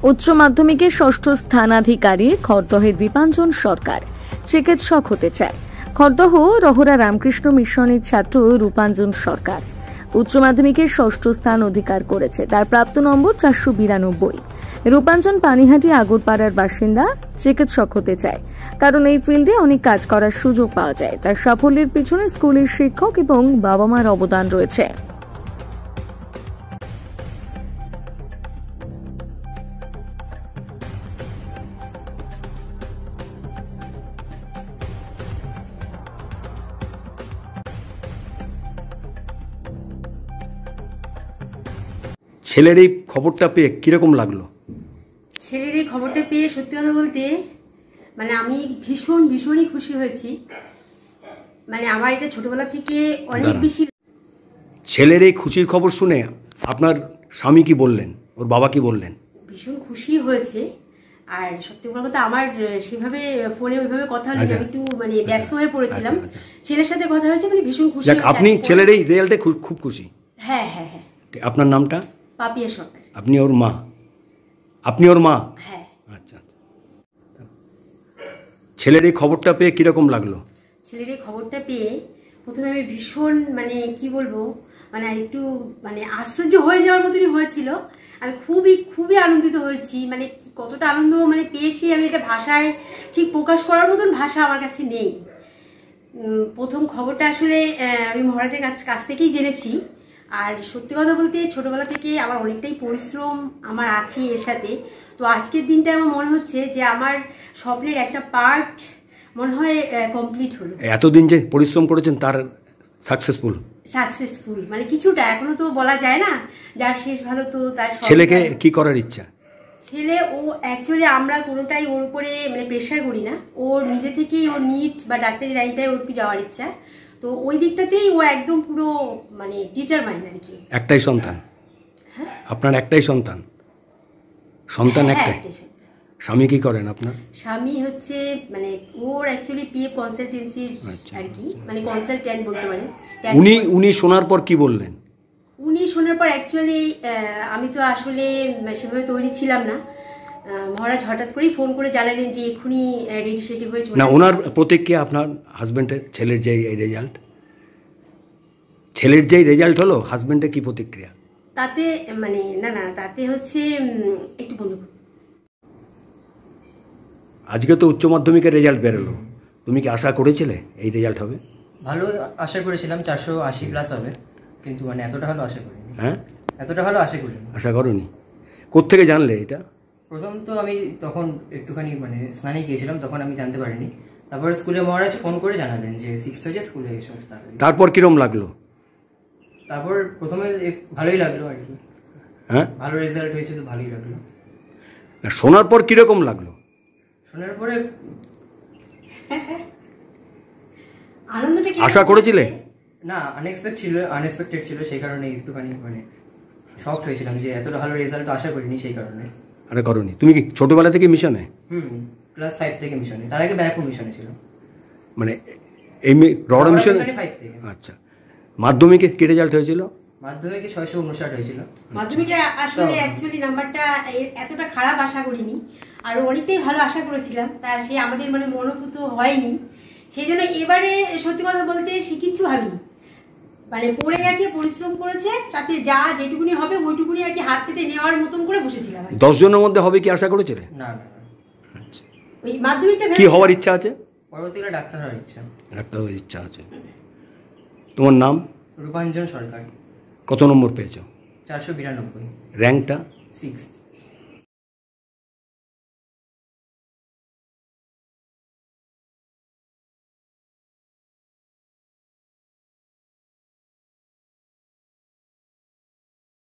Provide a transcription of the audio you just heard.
উচ্চ মাধ্যমিকে ষষ্ঠ স্থানাধিকারী খড়দহের দীপাঞ্জন সরকার চিকিৎসক হতে চায়। খড়দহ রহরা রামকৃষ্ণ মিশনের ছাত্র রূপাঞ্জন সরকার উচ্চ মাধ্যমিকে ষষ্ঠ স্থান অধিকার করেছে। তার প্রাপ্ত নম্বর 492। রূপাঞ্জন পানিহাটি আগরপাড়ার বাসিন্দা, চিকিৎসক হতে চায় কারণ এই ফিল্ডে অনেক কাজ করার সুযোগ পাওয়া যায়। তার সাফল্যের পিছনে স্কুলের শিক্ষক এবং বাবা মার অবদান রয়েছে। ছেলের এই খবরটা পেয়ে কিরকম লাগলো? ছেলের এই খবরটা পেয়ে সত্যি কথা বলতে মানে আমি ভীষণই খুশি হয়েছি। মানে আমার এটা ছোটবেলা থেকে অনেক বেশি। ছেলের এই খুশির খবর শুনে আপনার স্বামী কি বললেন, ওর বাবা কি বললেন? ভীষণ খুশি হয়েছে। আর সত্যি কথা আমার সেভাবে ফোনে ওইভাবে কথা হলো, আমি একটু মানে ব্যস্ত হয়ে পড়েছিলাম। ছেলের সাথে কথা হয়েছে, মানে ভীষণ খুশি। আপনি ছেলের এই রেজাল্টে খুব খুশি? হ্যাঁ হ্যাঁ হ্যাঁ। আপনার নামটা? পাপিয়া সরকার। আপনি ওর মা? আপনি ওর মা? হ্যাঁ। আচ্ছা। ছেলের এই খবরটা পেয়ে কিরকম লাগলো? ছেলের এই খবরটা পেয়ে প্রথমে আমি ভীষণ মানে কি বলবো, মানে একটু মানে আশ্চর্য হয়ে যাওয়ার মতনই হয়েছিল। আমি খুবই আনন্দিত হয়েছি। মানে কতটা আনন্দ মানে পেয়েছি আমি এটা ভাষায় ঠিক প্রকাশ করার মতন ভাষা আমার কাছে নেই। প্রথম খবরটা আসলে আমি মহারাজের কাছ থেকেই জেনেছি। আর সত্যি কথা বলতে ছোটবেলা থেকে আমার অনেকটাই পরিশ্রম আমার আছে এর সাথে। তো আজকের দিনটা আমার মনে হচ্ছে যে আমার স্বপ্নের একটা পার্ট মনে হয় কমপ্লিট হলো। এতদিন যে পরিশ্রম করেছেন তার সাকসেসফুল মানে কিছুটা, এখনো তো বলা যায় না, যার শেষ ভালো তো তার। ছেলেকে কি করার ইচ্ছা? ছেলে ও অ্যাকচুয়ালি আমরা কোনোটাই ওর উপরে মানে প্রেশার করি না। ওর নিজে থেকেই ওর নিট বা ডাক্তারি লাইনটাই ওর যাওয়ার ইচ্ছা। তো ওই দিকটাতেই ও একদম পুরো মানে ডিটারমাইন্ড আর কি। একটাই সন্তান? হ্যাঁ। আপনার একটাই সন্তান? একটাই। স্বামী কি করেন আপনার? স্বামী হচ্ছে মানে ওর অ্যাকচুয়ালি পিএফ কনসালটেন্সি আর কি, মানে কনসালট্যান্ট বলতে পারেন। উনি শোনার পর কি বললেন? উনি শোনার পর অ্যাকচুয়ালি আমি তো আসলে সেভাবে তৈরি ছিলাম না। মহারাজ হঠাৎ করেই ফোন করে জানালেন যে এক্ষুনি রেডি সেডি হয়ে চলে। না, ওনার প্রতিক্রিয়া আপনার হাজবেন্ডের ছেলের যে রেজাল্ট হলো, হাজবেন্ডের কি প্রতিক্রিয়া? তাতে মানে না তাতে হচ্ছে একটু বন্ধু। আজকে তো উচ্চ মাধ্যমিকের রেজাল্ট বেরোলো, তুমি কি আশা করেছিলে এই রেজাল্ট হবে? ভালো আশা করেছিলাম 480 প্লাস হবে, কিন্তু মানে এতটা ভালো আশা করিনি। হ্যাঁ, এতটা ভালো আশা করিনি। আশা করোনি? কোত্থেকে জানলে এটা? প্রথম তো আমি তখন একটুখানি মানে স্নানে গিয়েছিলাম, তখন আমি জানতে পারিনি। তারপর স্কুলে মহারাজ ফোন করে জানালেন যে 6th হয়েছে, স্কুলে এসো। তারপর কিরম লাগলো? তারপর প্রথমে ভালোই লাগলো আর কি। হ্যাঁ, ভালো রেজাল্ট হয়েছে তো ভালোই লাগলো। শোনার পর কিরকম লাগলো? শোনার পরে আনন্দটা কি আশা করেছিলে? না, আনএক্সপেক্টেড ছিল, সেই কারণে একটুখানি মানে শকড হয়েছিলাম যে এতটা ভালো রেজাল্ট তো আশা করিনি, সেই কারণে। আরে করোনি? তুমি কি ছোটবেলা থেকে মিশনে? ক্লাস 5 থেকে মিশনে, তার আগে ব্যারাকপুর মিশনে ছিল। মানে এই রড়া মিশনে 5 থেকে। আচ্ছা, মাধ্যমিকে কি রেজাল্ট হয়েছিল? মাধ্যমিকে 659 হয়েছিল। মাধ্যমিকে আসলে অ্যাকচুয়ালি নাম্বারটা এতটা খারাপ আশা করিনি, আর অনেকটাই ভালো আশা করেছিলাম। তা সে আমাদের মানে মনোভূত হয়নি, সেই জন্য এবারে সত্যি কথা বলতে সে কিচ্ছু ভাবিনি। মানে পড়ে গেছে, পরিশ্রম করেছে, তাতে যা যেটুকুনি হবে ওইটুকুনি আর কি হাত পেতে নেওয়ার মতন করে বসেছিলাম। 10 জনের মধ্যে হবে কি আশা করেছিলে? না। ওই মাধ্যমিকটা কি হওয়ার ইচ্ছা আছে? পরবর্তীকালে ডাক্তার হওয়ার ইচ্ছা। ডাক্তার হওয়ার ইচ্ছা আছে। তোমার নাম? রূপাঞ্জন সরকার। কত নম্বর পেয়েছো? 492। র্যাঙ্কটা? 6th।